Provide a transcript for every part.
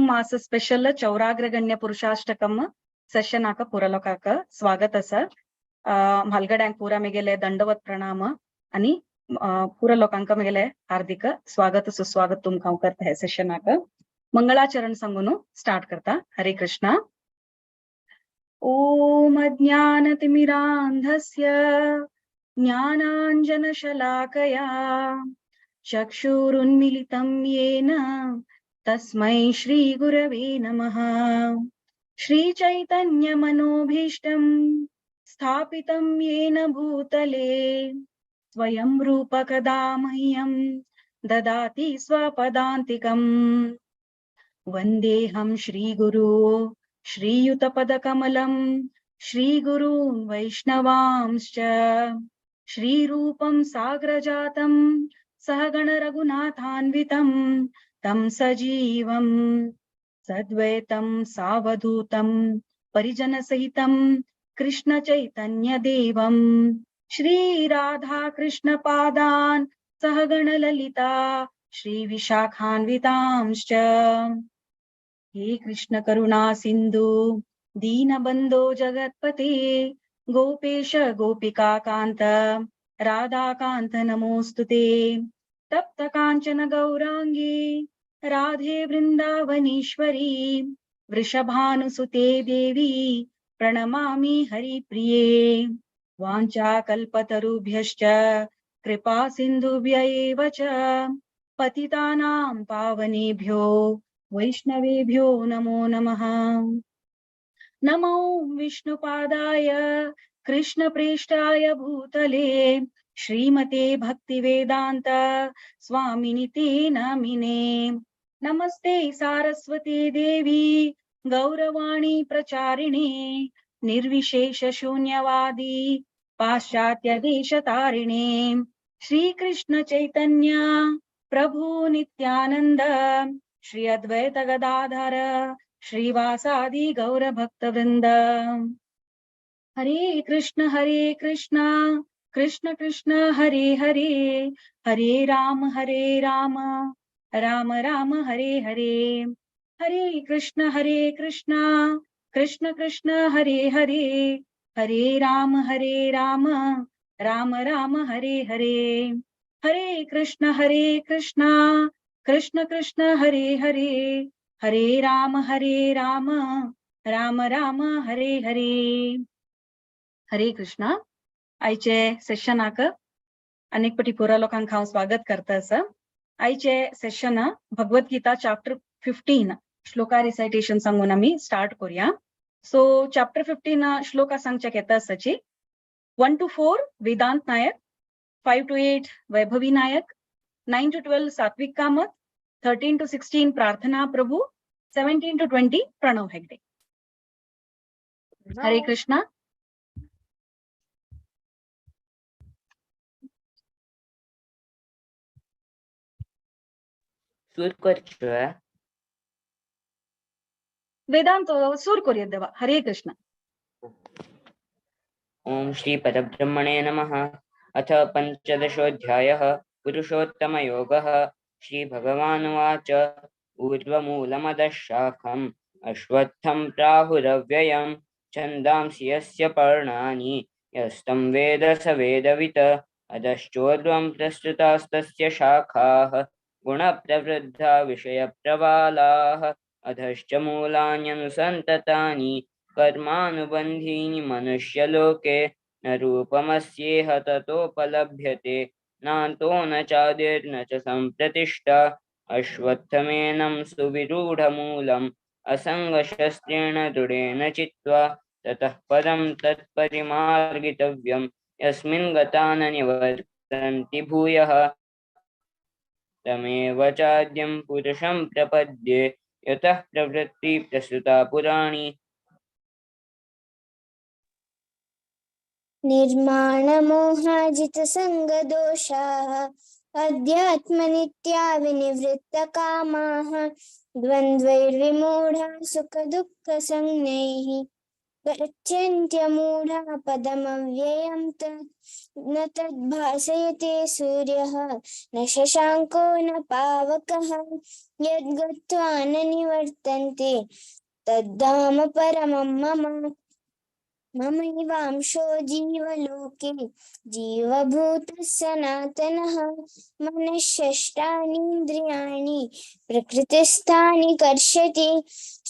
ಮಾಸ ಸ್ಪೆಷಲ್ ಚೌರಾಗ್ರಗಣ್ಯ ಪುರುಷಾಷ್ಟಕಂ ಸೆಷನಾಕ ಪುರಲೋಕಾಕ ಸ್ವಾಗತ ಸರ್. हलगड्यांक पुरा मेगेले दंडवत प्रणाम आणि पुरा लोकांक मेगेले हार्दिक स्वागत सुस्वागत तुमकां करता हे सेशनाक. मंगळाचरण सांगून स्टार्ट करता. हरे कृष्णा. ओम अज्ञानतिमिरान्धस्य ज्ञानाञ्जनशलाकया चक्षुरुन्मिलितं येन तस्मै श्रीगुरवे नमः. श्रीचैतन्यमनोभीष्टं स्थापितं येन भूतले स्वयं रूपकदा मह्यं ददाति स्वपदान्तिकम्. वन्देऽहं श्रीगुरो श्रीयुतपदकमलं श्रीगुरून् वैष्णवांश्च श्रीरूपं साग्रजातं सहगण रघुनाथान्वितं तं सजीवं सद्वैतं सावधूतं परिजनसहितं कृष्ण चैतन्य देवं श्री राधा कृष्ण पादान् सहगण ललिता श्री विशाखान्वितांश्च. हे कृष्ण करुणा सिंधु दीनबंधो जगत्पते गोपेश गोपिका कांत राधा कांत नमोस्तुते. तप्त कांचन गौरांगी राधे वृंदावनीश्वरी वृषभानुसुते देवी प्रणमामि हरिप्रिये. वाञ्छाकल्पतरुभ्यश्च कृपा सिन्धुभ्य एव च पतितानां पावनेभ्यो वैष्णवेभ्यो नमो नमः. नमो विष्णुपादाय कृष्णप्रेष्ठाय भूतले श्रीमते भक्तिवेदान्त स्वामिनिते नामिने. नमस्ते सारस्वती देवी गौरवाणी प्रचारिणे निर्विशेष शून्यवादी पाश्चात्य देशतारिणे. श्री कृष्ण चैतन्य प्रभु नित्यानंद श्री अद्वैत गदाधर श्रीवासादि गौर भक्त वृंद. हरे कृष्ण कृष्ण कृष्ण हरे हरे हरे राम राम राम हरे हरे. हरे कृष्ण कृष्ण कृष्ण हरे हरे हरे राम राम राम हरे हरे. हरे कृष्ण कृष्ण कृष्ण हरे हरे हरे राम राम हरे हरे. हरे कृष्ण. आयचे सेशनाक अनेक पटी पुरा लोकांक हांव स्वागत करता सर. आयचे सेशन भगवद्गीता चॅप्टर 15 श्लोका रिसायटेशन सांगून आम्ही स्टार्ट करूया. सो चॅप्टर 15 श्लोका सांगच्याक येता आसाची 1 to 4 वेदांत नायक, 5 to 8 वैभवी नायक, 9 to 12 सात्विक कामत, 13 to 16 प्रार्थना प्रभु, 17 to 20 प्रणव हेगडे. हरे कृष्णा. वेदांत सूर कोरियद्दव. हरे कृष्ण. ओम श्री परब्रह्मणे नमः. अथ पंचदशोऽध्यायः पुरुषोत्तमयोगः. श्री भगवानुवाच ऊर्ध्वमूलमदः शाखम् अश्वत्थं प्राहुरव्ययम् छन्दांसि यस्य पर्णानि यस्तं वेद स वेदवित्. अधश्चोर्ध्वं प्रस्तुतास्तस्य शाखाः गुणप्रवृद्धा विषयप्रवालाः. अधश्च मूलान्यनुसन्ततानि कर्मानुबन्धीनि मनुष्यलोके. न रूपमस्येह ततोपलभ्यते नान्तो न चादिर्न च सम्प्रतिष्ठा. अश्वत्थमेनं सुविरूढमूलम् असङ्गशस्त्रेण दृढेन चित्वा ततः पदं तत्परिमार्गितव्यं यस्मिन् गता न निवर्तन्ति भूयः. तमेव चाद्यं पुरुषं प्रपद्ये यतः प्रवृत्ति प्रसृता पुराणी. निर्माणमोहाजितसङ्गदोषाः अध्यात्मनित्या विनिवृत्तकामाः द्वन्द्वैर्विमूढाः सुखदुःखसंज्ञैः गच्छन्त्यमूढा पदमव्ययं तत् न तद्भासयते सूर्यः न शशाङ्को न पावकः यद्गत्वा न निवर्तन्ते तद्धाम परमं मम ममैवांशो जीवलोके जीवभूतः सनातनः मनःषष्ठानीन्द्रियाणि प्रकृतिस्थानि कर्षति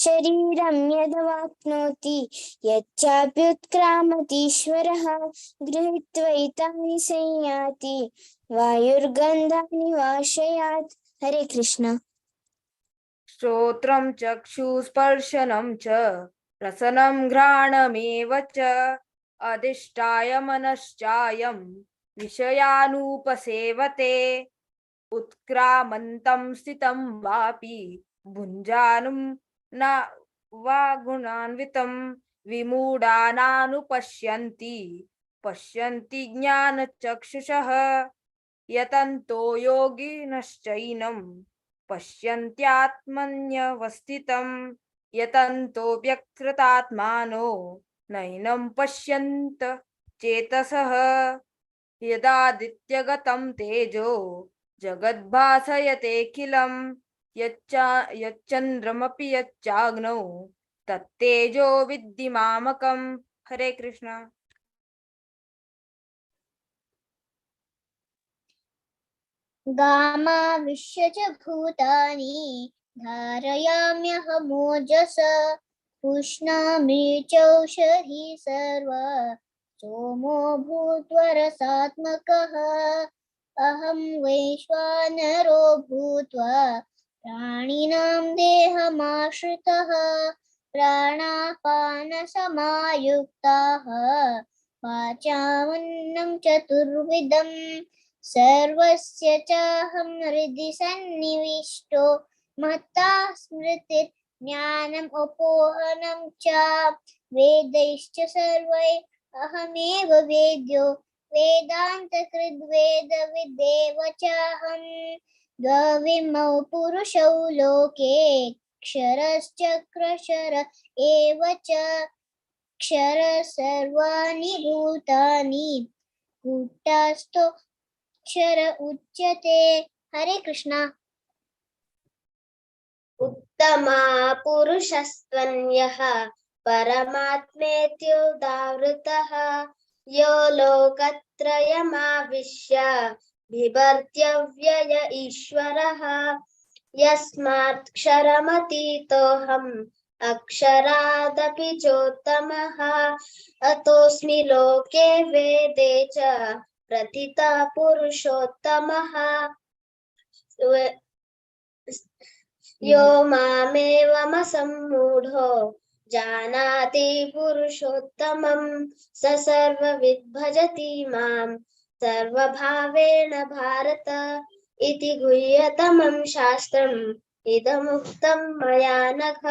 शरीरं यदवाप्नोति यच्चाप्युत्क्रामतीश्वरः गृहीत्वैतानि संयाति वायुर्गन्धानि वाशयात्। हरे कृष्ण। श्रोत्रं चक्षुस्पर्शनं च रसनं घ्राणमेव च अधिष्ठाय मनश्चायं विषयानुपसेवते उत्क्रामन्तं स्थितं वापि भुञ्जानं न वा गुणान्वितं विमूढानानुपश्यन्ति पश्यन्ति ज्ञानचक्षुषः यतन्तो योगिनश्चैनं पश्यन्त्यात्मन्यवस्थितं यतन्तो व्यक्तृतात्मानो नैनं पश्यन्त चेतसः यदादित्यगतं तेजो जगद्भासयतेऽखिलं यच्चन्द्रमपि यच्चाग्नौ तत्तेजो विद्धि मामकम्। हरे कृष्ण। गामाविश्य च भूतानि धारयाम्यहमोजसा पुष्णामि चौषधी सर्वा सोमो भूत्वरसात्मकः अहं वैश्वानरो भूत्वा प्राणिनां देहमाश्रितः प्राणापानसमायुक्ताः वाचामन्नं चतुर्विधम् सर्वस्य चाहं हृदि सन्निविष्टो मत्ता स्मृतिर् ज्ञानम् अपोहनं च वेदैश्च सर्वै अहमेव वेद्यो वेदान्तकृद्वेदविदेव चाहं द्वविमौ पुरुषौ लोके क्षरश्चक्रशर एव च क्षर सर्वाणि भूतानि कूटस्थो क्षर उच्यते। हरे कृष्णा। उत्तमा पुरुषस्त्वन्यः परमात्मेत्युदावृतः यो लोकत्रयमाविश्य बिभर्त्यव्यय ईश्वरः यस्मात्क्षरमतीतोऽहम् अक्षरादपि चोत्तमः अतोऽस्मि लोके वेदे च प्रथितः पुरुषोत्तमः यो मामेवमसम्मूढो जानाति पुरुषोत्तमं स सर्वविद् भजति मां सर्वभावेन भारत इति गुह्यतमं शास्त्रम् इदमुक्तं मया नघ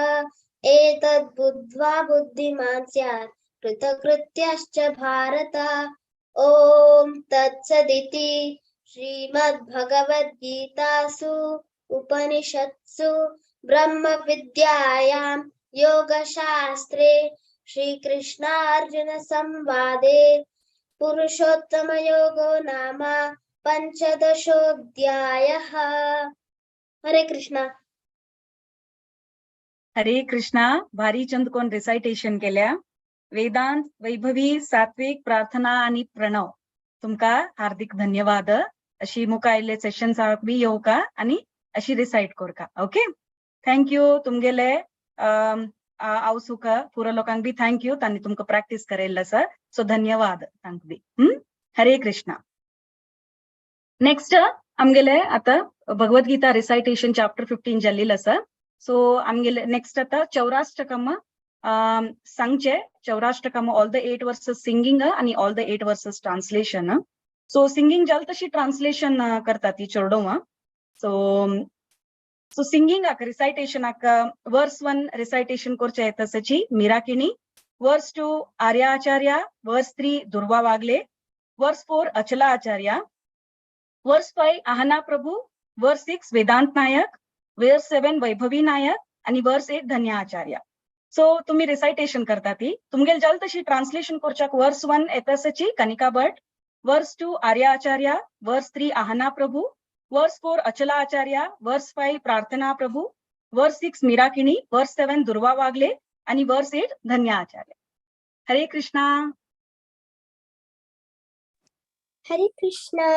एतद् बुद्ध्वा बुद्धिमान् स्यात् कृतकृत्यश्च भारत। ओम तत्सदिति श्रीमद्भगवद्गीतासु उपनिषत्सु ब्रह्मविद्यायां योगशास्त्रे श्रीकृष्णार्जुन संवादे पुरुषोत्तमयोगो नाम पंचदशोऽध्यायः। हरे कृष्णा। हरे कृष्णा. भारी चंद कोण रिसायटेशन केल्या. वेदांत, वैभवी, सात्विक, प्रार्थना आणि प्रणव तुमका हार्दिक धन्यवाद. अशी मुका आयले सेशन साक बी येऊ का आणि अशी रिसाइट कर का. Okay, thank you. तुमगेले आवसुका पुरा लोकांक बी थँक्यू. त्यांनी तुमका प्रॅक्टिस करेल सर. सो धन्यवाद तांक बी. हरे कृष्णा. नेक्स्ट आमगेले आता भगवद्गीता रिसायटेशन चॅप्टर 15 जल्लील सर. सो आमगेले नेक्स्ट आता चौराष्टकम सांगचे. चौराष्टकम ऑल द 8 वर्सेस सिंगिंग आणि all the 8 versus translation. So singing जल तशी ट्रान्सलेशन करता ती चोरडोवा. सो सिंगिंग रिसायटेशन वर्स 1 रिसायटेशन कोरचे आहे तसची मीराकिनी. वर्स 2 आर्या आचार्य. वर्स 3 दुर्वा वागले. वर्स 4 अचला आचार्य. वर्स 5 आहना प्रभू. वर्स 6 वेदांत नायक. वर्स 7 वैभवी नायक आणि वर्स 8 धन्या आचार्य. सो तुम्ही रिसायटेशन करता ती तुमगेल जल तशी ट्रान्सलेशन करच्याक वर्स 1 येतासची कनिका भट, वर्स 2 आर्या आचार्य, वर्स 3 आहना प्रभु, वर्स 4 अचला आचार्य, वर्स 5 प्रार्थना प्रभु, वर्स 6 मीरा किणी, वर्स 7 दुर्वा वागले आणि वर्स 8 धन्या आचार्य. हरे कृष्णा. हरे कृष्णा.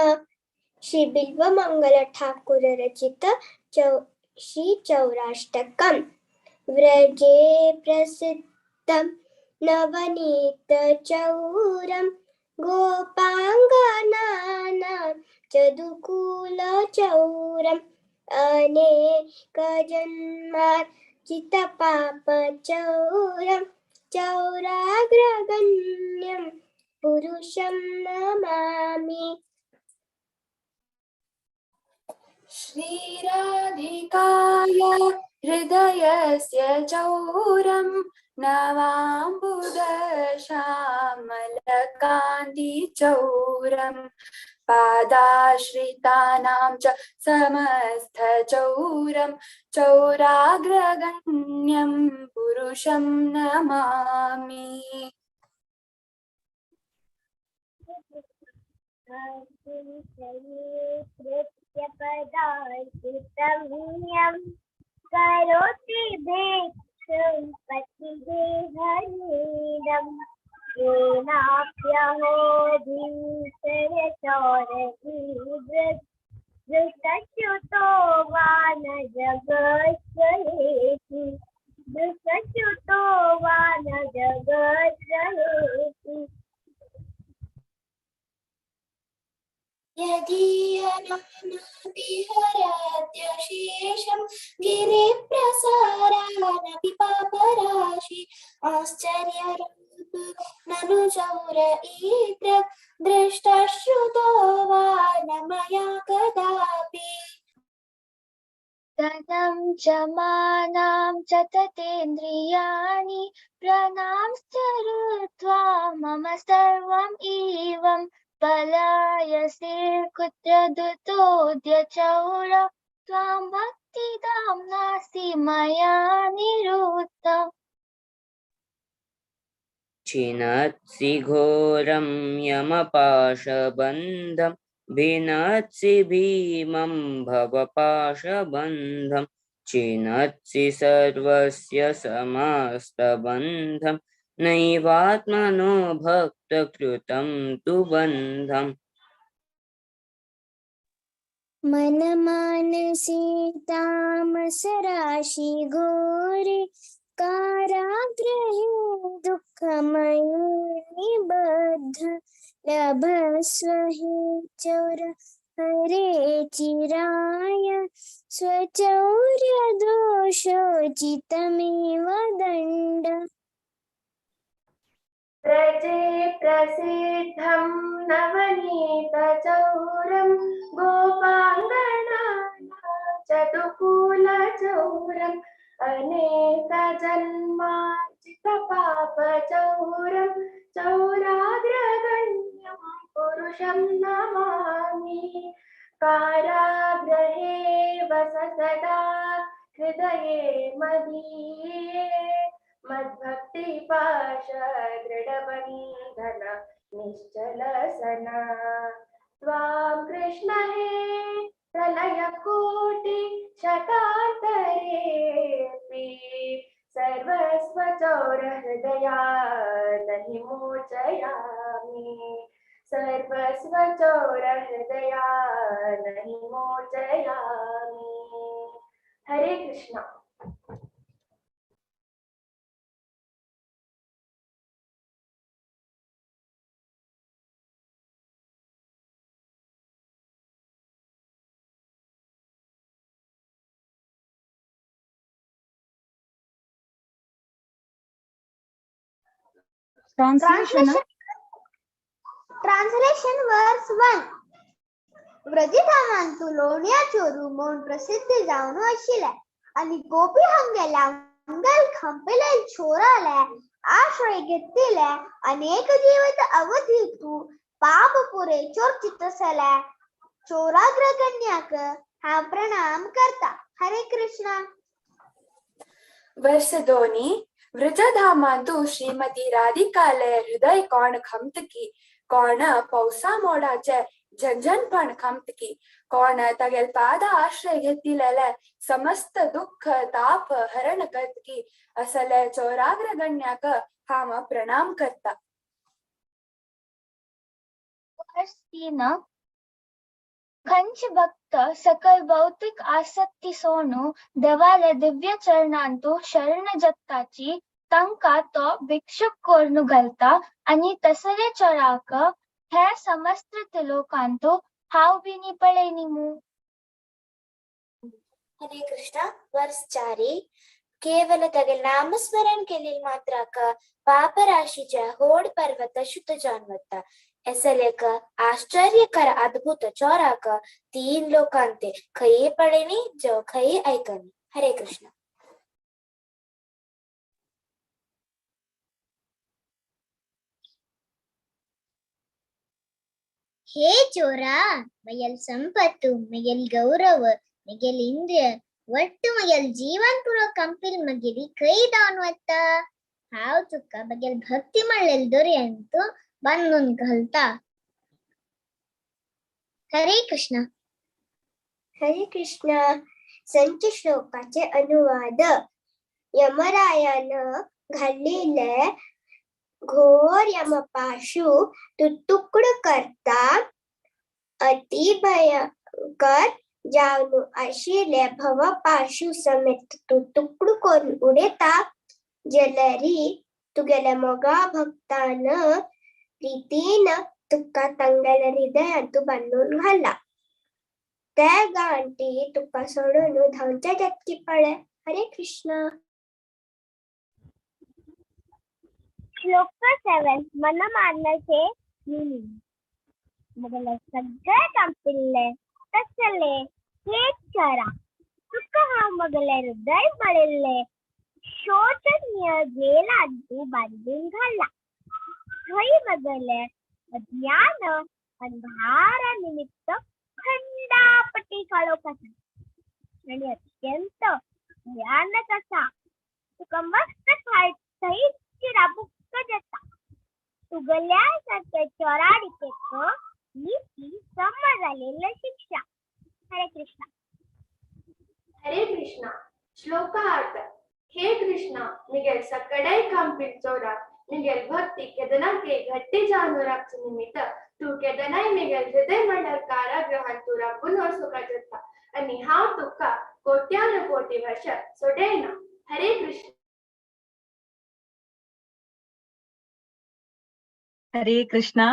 श्री बिल्व मंगल ठाकुर रचित श्री चौराष्टकम. व्रजे प्रसिद्धं नवनीत चौरं गोपांगनानां चदुकूल चौरम् अनेकजन्मार्जित पाप चौरं चौराग्रगण्यं पुरुषं नमामि. श्रीराधिकाय हृदयस्य चौरं नवाम्बुदश्यामलकान्तिचौरं पादाश्रितानां च समस्तचौरं चौराग्रगण्यं पुरुषं नमामि. पदार्पितव्यं करोति भिक्षुं पतिदेहनीडम् येनाप्यहो दृष्टच्युतो वा न जगत्स्वहेति दृष्टच्युतो वा न जगत्स्वहेति. यदीयनानातिहरत्यशेषं गिरिप्रसारानपि पापराशि आश्चर्यरूप ननु चौरईदृक् दृष्टश्रुतो वा न मया कदापि. धनं च मानं च ततेन्द्रियाणि प्रणांश्चरुत्वा मम सर्वम् इवं पलायसे कुत्र दुतोऽद्य चौर त्वां भक्तिदां नास्ति मया निरुद्ध. छिनत्सि घोरं यमपाशबन्धं भिनत्सि भीमं भवपाशबन्धं छिनत्सि सर्वस्य समस्तबन्धं नैवात्मनो भक्तकृतं तु बन्धम्. मनमानसी तामसराशि घोरे कारागृहे दुःखमयो निबद्ध लभस्व हे चौर हरे चिराय स्वचौर्यदोषोचितमेव दण्ड. व्रजे प्रसिद्धं नवनीतचौरं गोपाङ्गनानां चतुकूलचौरम् अनेकजन्मार्जितपापचौरं चौराग्रगण्यं पुरुषं नमामि. कारागृहे वस सदा हृदये मदीये मद्भक्तिपाश दृढबन्धन निश्चलसना. त्वां कृष्ण हे प्रलयकोटि शतान्तरेऽपि सर्वस्वचौरहृदया नहि मोचयामि सर्वस्वचौरहृदया नहि मोचयामि. हरे कृष्ण. Translation verse 1. व्रजिधामांतू लोणिया चोरू म्हणून प्रसिद्ध जाऊन वशिले आणि गोपी हंगेला मंगल खंपेले छोराले आश्रय घेतले अनेक जीवित अवधीतू पाप पुरे चोर चित्तसले चोराग्रगण्याक हा प्रणाम करता. हरे कृष्णा. वर्ष 2 वृजधामांतु श्रीमती राधिकाले हृदय कोण खमतकी कोण पौसा मोडाचे झंझन पण खमतकी कोण तगेल पाद आश्रय घेतलेले समस्त दुःख ताप हरण करतकी असले चौराग्र गण्याक हाम प्रणाम करता. खंच भक्त सकल भौतिक आसक्ती सोडून देवाले दिव्य चरणांतू शरण जत्ताची तांका तो भिक्षुक कोरनु घालता आणि तसले चोराक हे समस्त त्रिलोकांतू हाव बिनी पळे निमू. हरे कृष्णा. वर्ष 4 केवल तगे नामस्मरण केलेली मात्राक पाप राशीच्या होड पर्वत शुद्ध जाणवता एसलेक आश्चर्यकर अद्भुत चोराक 3 लोकांते खई पडेनी जो खई ऐकनी. हरे कृष्ण. हे चोरा, मयल संपत्तु मयल गौरव मयल इंद्रिय ಒಟ್ಟು ಮಗಲ್ ಜೀವನ್ ಪುರ ಕಂಪಿಲ್ ಮಗಿರಿ ಕೈ ದಾನ್ವತ್ತ ಹಾವ್ ಚುಕ್ಕ ಬಗೆಲ್ ಭಕ್ತಿ ಮಳ್ಳೆಲ್ ದೊರೆಯಂತು ಬಂದುನ್ ಕಲ್ತಾ. हरे कृष्ण. हरे कृष्ण. संच श्लोकाचे अनुवाद. यमरायानं घातलेले घोर यमपाशु तुटुकड करता अति भयंकर जावनु आशिले भव पाशु समेत तुटुकड करून उडेता जलरी तुगेल्या मोगा भक्तान प्रीतीन तुका तांगेल्या हृदयांतू बांधून घाला. त्या गांठी तुका सोडून धावच्या जटकी पळे. हरे कृष्ण. श्लोक 7 मन मारण्याचे मिनिंग. मगला सगळे कंपिल्ले तसले हे चरा तुका हा मगले हृदय मळिल्ले शोचनीय जेलांतू बांधून घाला. थंय मगले अज्ञान अंधार निमित्त खंडापटी काळोख आसा आणि अत्यंत भयानक आसा. तुका मस्त थंय चिराबुक्क जाता. तुगल्या सारख्या चोराडिकेक नीती समज आलेली शिक्षा. हरे कृष्ण. हरे कृष्णा. श्लोक 8 हे कृष्णा निगेल सकड़े कंपिल चोरा निगेल भक्ति केदना के घट्टी जानुराक्ष निमित्त तू केदनाय निगेल हृदय मंडल कारागृहात तुरा पुनः सुखा जत्ता आणि हाव तुका कोट्यान कोटी वर्ष सोडेना. हरे कृष्ण. हरे कृष्णा.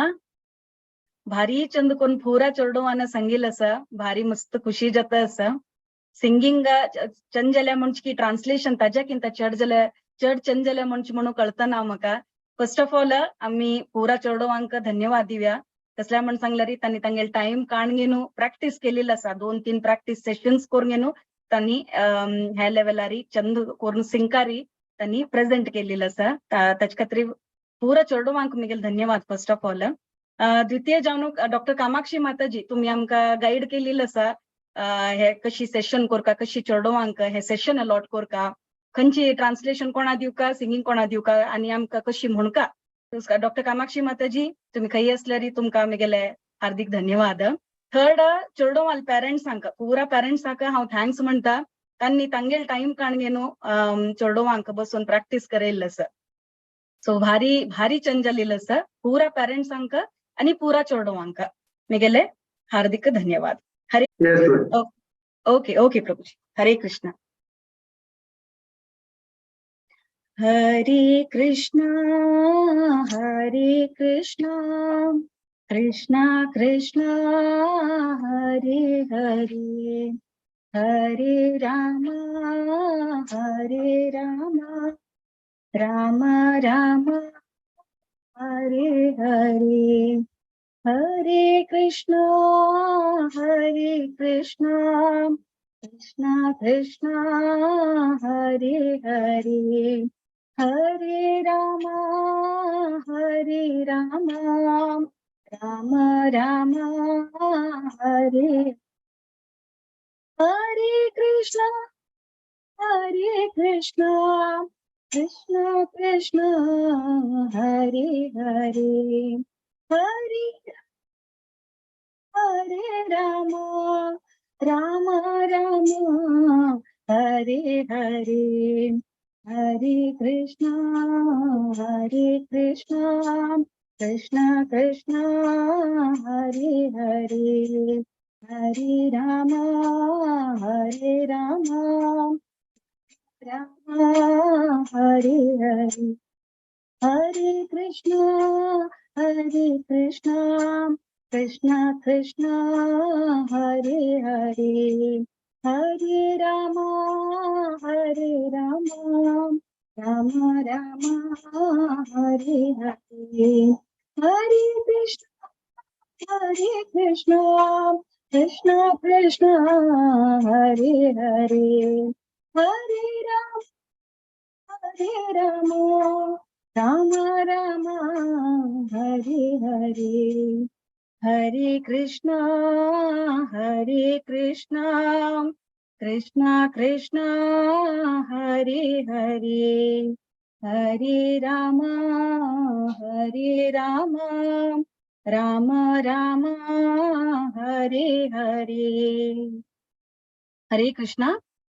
भारी चंद कोण पुरा चोरडोवान सांगिल असा भारी मस्त खुशी जाता असा. सिंगिंग चंद जाल्या म्हणची ट्रान्सलेशन ताज्याकिंत चड चंद जाल्या म्हणची म्हणून कळतना म्हाका. फर्स्ट ऑफ ऑल आम्ही पुरा चोरडोवांक धन्यवाद दिव्या. कसल्या म्हण सांगल्यारी तांणी तांगेल टाइम काण घेनु प्रॅक्टिस केलेली असा. 2-3 प्रॅक्टिस सेशन्स करून घेनु तांणी ह्या लेवलारी चंद करून सिंकारी तांणी प्रेझेंट केलेलं असा. ताचे खातीर पुरा चोरडोवांक मिगेल धन्यवाद फर्स्ट ऑफ ऑल. द्वितीय जावन डॉक्टर कामाक्षी माताजी तुम्ही आमकां गाईड केलेलं असा. हे कशी सेशन करका कशी चोरडोवांक हे सेशन अलॉट करका खंयची ट्रान्सलेशन कोणा दिवका सिंगिंग कोणा दिवका आणि आमकां कशी म्हणका. डॉक्टर कामाक्षी माताजी तुम्ही खंय असल्यारी तुमकां मिगेले हार्दिक धन्यवाद. थर्ड चोरडोवाल पेरेंट्सांक पुरा पेरेंट्सांक हांव थँक्स म्हणटा. तांणी तांगेल टाइम काण घेनु चोरडोवांक बसून प्रॅक्टिस करेल असा. सो भारी भारी चंद जालेलं असा. पुरा पेरेंट्सांक आणि पुरा चोरडोवांक मिगेले हार्दिक धन्यवाद. हरे ओके ओके प्रभुजी. हरे कृष्ण. हरे Krishna Krishna Krishna Hare Hare Hare Ram Ram Ram Hare Hare Hare Krishna Krishna Krishna Hare Hare Hare Ram Ram Ram Hare Hare Krishna Krishna Krishna Hare Hare Hare Hare Rama Rama Rama Hare Hare Hare Krishna Krishna Krishna Hare Hare Hare Rama Rama Hare Hare Hare Krishna Krishna Krishna Hare Hare Hare Rama Rama Rama Hare Hare Hare Krishna Krishna Krishna Hare Hare Hare Rama Rama Rama Hare Hare Hare Krishna Krishna Krishna Hare Hare Hare Rama Rama Rama Hare Hare Hare Krishna